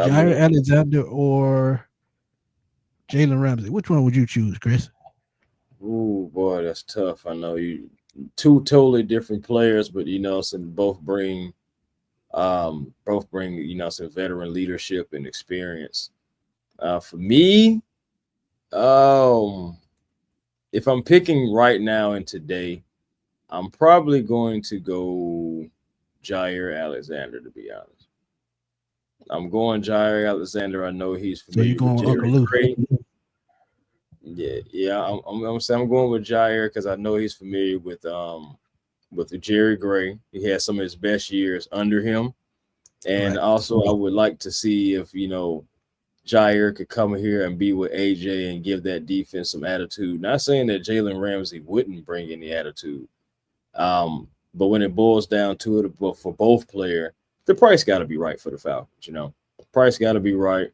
I Jaire mean, Alexander or Jalen Ramsey. Which one would you choose, Chris? ooh, boy, that's tough. I know you two totally different players, but some both bring some veteran leadership and experience. For me, um, if I'm picking right now and today, I'm probably going to go Jaire Alexander. To be honest, I'm going Jaire Alexander. I know he's So you're familiar with going with Uncle Jerry Lou. Gray. Yeah, yeah, I'm saying I'm going with Jair because I know he's familiar with the Jerry Gray. He had some of his best years under him, and Right. also I would like to see if Jair could come here and be with AJ and give that defense some attitude. Not saying that Jalen Ramsey wouldn't bring any attitude, but when it boils down to it, but for both player, the price got to be right for the Falcons. Price got to be right.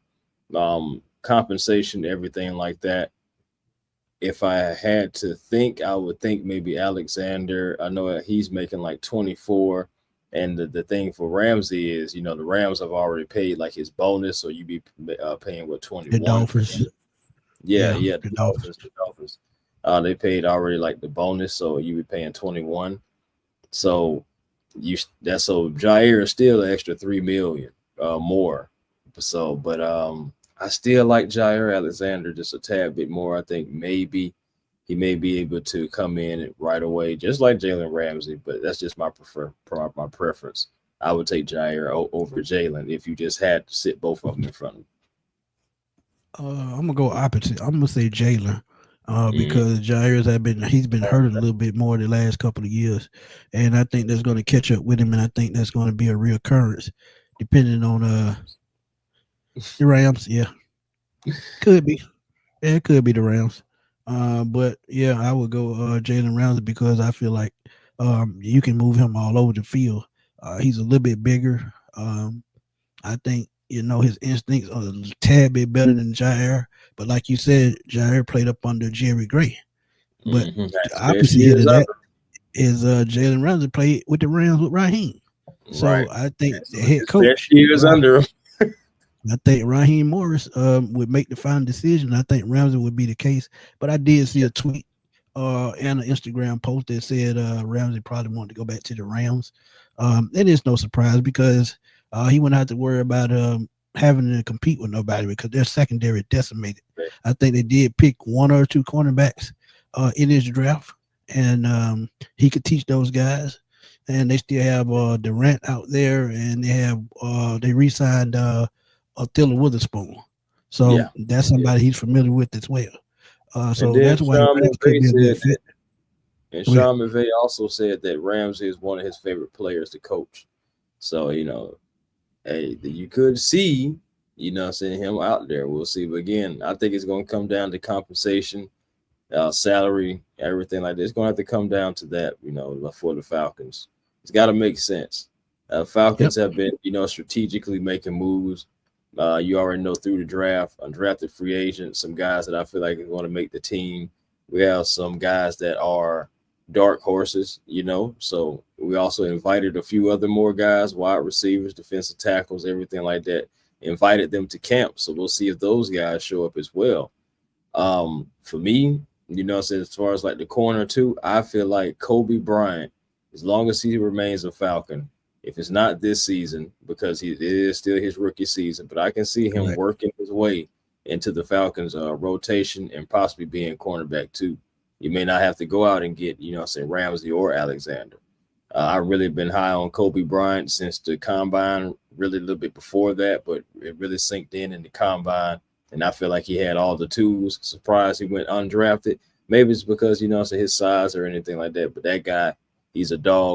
Compensation, everything like that. If I had to think, I would think maybe Alexander. I know that he's making like 24. And the thing for Ramsey is, the Rams have already paid like his bonus, so you be paying what The 21 for Dolphins. him. Yeah, Yeah, yeah, the the Dolphins. Dolphins, the Dolphins. They paid already like the bonus, so you be paying 21. So so Jair is still an extra 3 million more. So, but I still like Jair Alexander just a tad bit more. I think maybe he may be able to come in right away, just like Jalen Ramsey. But that's just my preference. I would take Jair over Jalen if you just had to sit both of them in front of I'm gonna go opposite. I'm gonna say Jalen, him. because Jair's he's been hurt a little bit more the last couple of years, and I think that's gonna catch up with him, and I think that's gonna be a reoccurrence, depending on the Rams. Yeah, could be. Yeah, it could be the Rams. But yeah, I would go Jalen Ramsey because I feel like you can move him all over the field. He's a little bit bigger. I think his instincts are a tad bit better than Jair. But like you said, Jair played up under Jerry Gray. But That's the the best opposite here years to that ever. is Jalen Ramsey played with the Rams with Raheem. Right. So I think And the so head his best coach, years under him. I think Raheem Morris would make the final decision. I think Ramsey would be the case. But I did see a tweet and an Instagram post that said Ramsey probably wanted to go back to the Rams. It is no surprise because he wouldn't have to worry about having to compete with nobody because their secondary decimated. I think they did pick one or two cornerbacks in his draft, and he could teach those guys. And they still have Durant out there, and they re-signed Thilla Witherspoon. So Yeah. that's Yeah. somebody he's familiar with as well. And So then that's why the Rams could be a good fit. Go ahead. Sean McVay also said that Ramsey is one of his favorite players to coach. So, hey, you could see, seeing him out there. We'll see. But again, I think it's going to come down to compensation, salary, everything like that. It's going to have to come down to that, for the Falcons. It's got to make sense. Yep. Falcons have been, strategically making moves. You already know through the draft, undrafted free agents, some guys that I feel like are going to make the team. We have some guys that are dark horses, So we also invited a few other more guys, wide receivers, defensive tackles, everything like that. Invited them to camp. So we'll see if those guys show up as well. For me, so as far as like the corner too, I feel like Kobe Bryant, as long as he remains a Falcon, if it's not this season, because it is still his rookie season, but I can see him Correct. working his way into the Falcons rotation and possibly being cornerback too. You may not have to go out and get, say Ramsey or Alexander. I've really been high on Kobe Bryant since the combine, really a little bit before that, but it really sinked in the combine. And I feel like he had all the tools. Surprised he went undrafted. Maybe it's because, so his size or anything like that. But that guy, he's a dog.